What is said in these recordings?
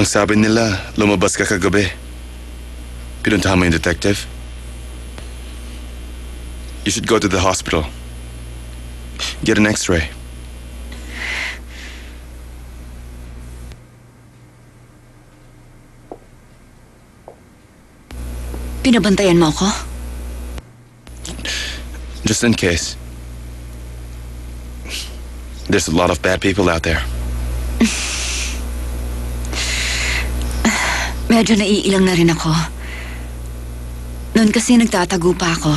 Ang sabi nila, lumabas ka kagabi. Pinuntahan mo yung detective? You should go to the hospital. Get an x-ray. Pinabantayan mo ako? Just in case. There's a lot of bad people out there. Medyo naiilang na rin ako. Noon kasi nagtatago pa ako.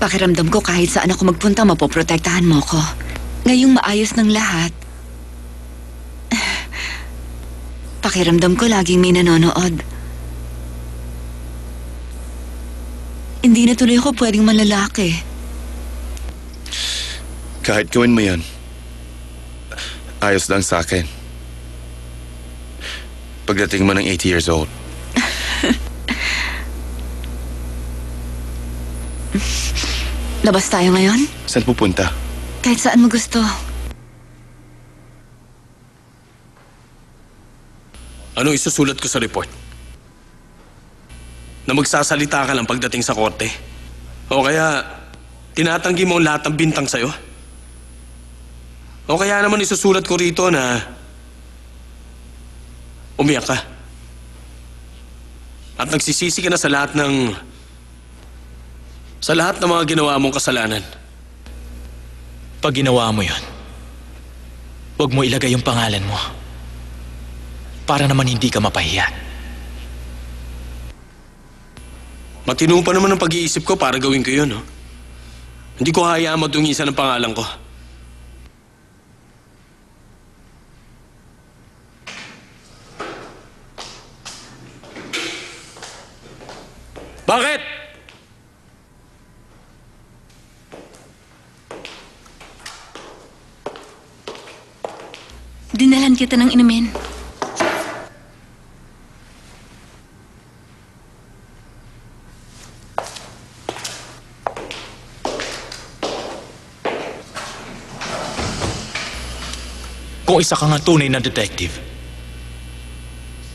Pakiramdam ko kahit saan ako magpunta, mapoprotektahan mo ko. Ngayong maayos ng lahat, pakiramdam ko laging may nanonood. Hindi na tuloy ako pwedeng malalaki. Kahit gawin mo yan, ayos lang sa akin. Pagdating mo ng 80 years old. Labas tayo ngayon? Saan pupunta? Kahit saan mo gusto. Ano isusulat ko sa report? Na magsasalita ka lang pagdating sa korte? O kaya, tinatanggi mo ang lahat ng bintang sa'yo? O kaya naman isusulat ko rito na umiyak ka. At nagsisisi ka na sa lahat ng mga ginawa mong kasalanan. Pag ginawa mo yun, huwag mo ilagay yung pangalan mo. Para naman hindi ka mapahiya. Matino pa naman ang pag-iisip ko para gawin ko yun, no? Hindi ko hayaan madungisan ang pangalan ko. Bakit? Dinalan kita ng inumin. Kung isa ka nga tunay na detective,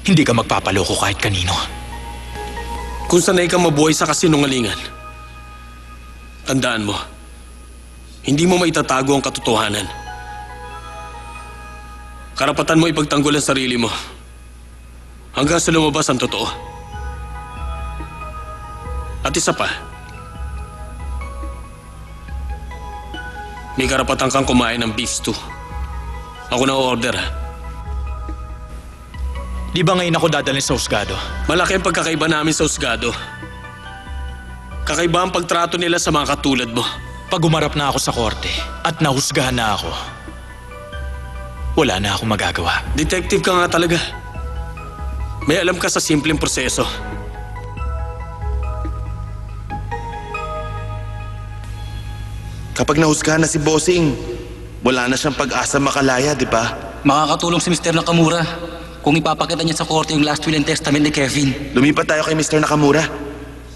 hindi ka magpapaloko kahit kanino. Kung sanay kang mabuhay sa kasinungalingan, tandaan mo, hindi mo maitatago ang katotohanan. Karapatan mo ipagtanggol ang sarili mo hanggang sa lumabas ang totoo. At isa pa, may karapatan kang kumain ng beef stew. Ako na order, ha? Di ba ngayon ako dadalhin sa husgado? Malaki ang pagkakaiba namin sa husgado. Kakaiba ang pagtrato nila sa mga katulad mo. Pag umarap na ako sa korte at nahusgahan na ako, wala na akong magagawa. Detective ka nga talaga. May alam ka sa simpleng proseso. Kapag nahusgahan na si Bossing, wala na siyang pag-asa makalaya, di ba? Makakatulong si Mr. Nakamura kung ipapakita niya sa korte yung last will and testament ni Kevin. Lumipat tayo kay Mr. Nakamura.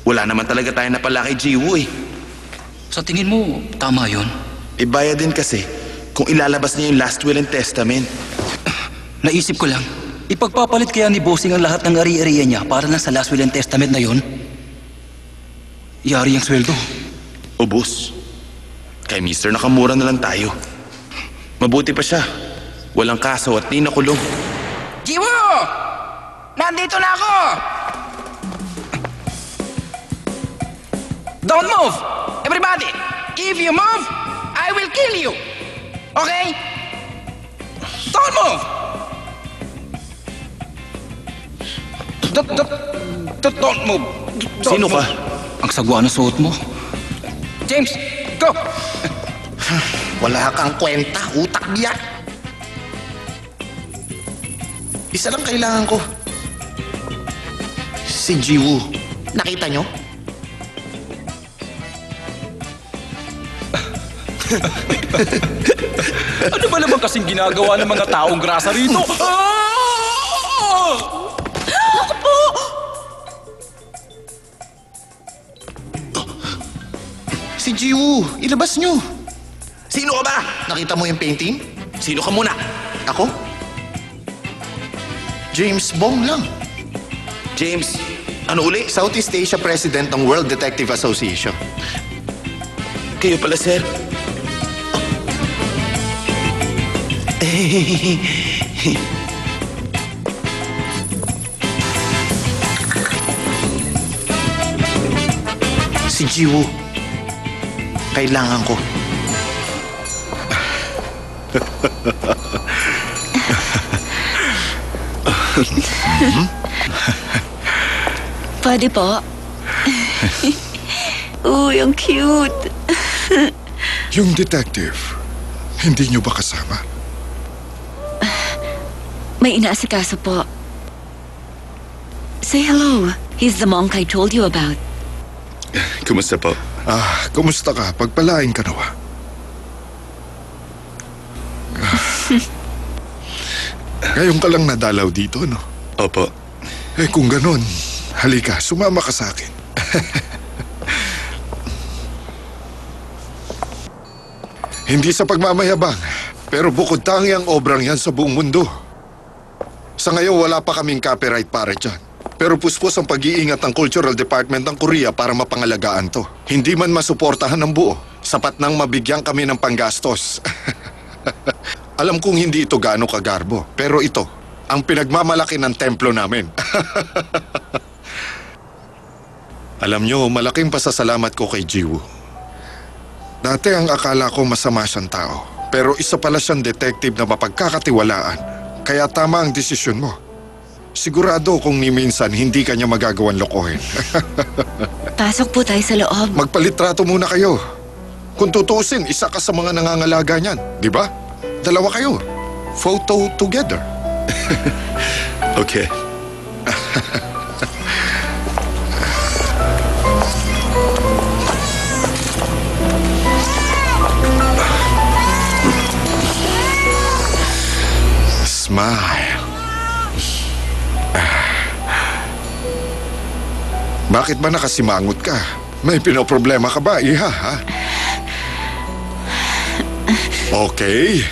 Wala naman talaga tayo napala kay Jiwoo eh. Sa tingin mo, tama yun? Ibaya din kasi kung ilalabas niya yung last will and testament. Naisip ko lang, ipagpapalit kaya ni Bossing ang lahat ng ari-ariya niya para lang sa last will and testament na yun? Yari ang sweldo. Ubus. Kay Mr. Nakamura na lang tayo. Mabuti pa siya. Walang kaso at di nakulong. Jiwoo! Nandito na ako! Don't move! Everybody! If you move, I will kill you! Okay? Don't move! Don't move! Sino ka? Ang sagwa na suot mo. James, go! Wala kang kwenta, utak biyak. Isa lang kailangan ko. Si Jiwoo. Nakita nyo? Ano ba naman kasing ginagawa ng mga taong grasa rito? Ako po! Si Jiwoo, ilabas nyo. Sino ka ba? Nakita mo yung painting? Sino ka muna? Ako? James Bong lang. James, ano uli? Southeast Asia President ng World Detective Association. Kayo pala, sir. Si Jiwoo. Kailangan ko. Pwede po. Uy, ang cute. Yung detective, hindi niyo ba kasama? May inaasikaso po. Say hello. He's the monk I told you about. Kumusta po? Kumusta ka? Pagpalain ka nawa. Ngayon ka lang nadalaw dito, no? Opo. Kung ganun, halika, sumama ka sa akin. Hindi sa pagmamayabang, pero bukod tangi ang obrang yan sa buong mundo. Sa ngayon, wala pa kaming copyright para dyan. Pero puspos ang pag-iingat ng Cultural Department ng Korea para mapangalagaan to. Hindi man masuportahan ng buo, sapat nang mabigyan kami ng panggastos. Alam kong hindi ito gaano kagarbo, pero ito, ang pinagmamalaki ng templo namin. Alam nyo, malaking pasasalamat ko kay Jiwoo. Dati ang akala ko masama siyang tao, pero isa pala siyang detective na mapagkakatiwalaan. Kaya tama ang desisyon mo. Sigurado kung ni minsan hindi ka niya magagawan lokohin. Pasok po tayo sa loob. Magpalitrato muna kayo. Kung tutuusin, isa ka sa mga nangangalaga niyan, di ba? Dalawa kayo. Photo together. Okay. Smile. Bakit ba nakasimangot ka? May pinoproblema ka ba, iha, ha? Okay.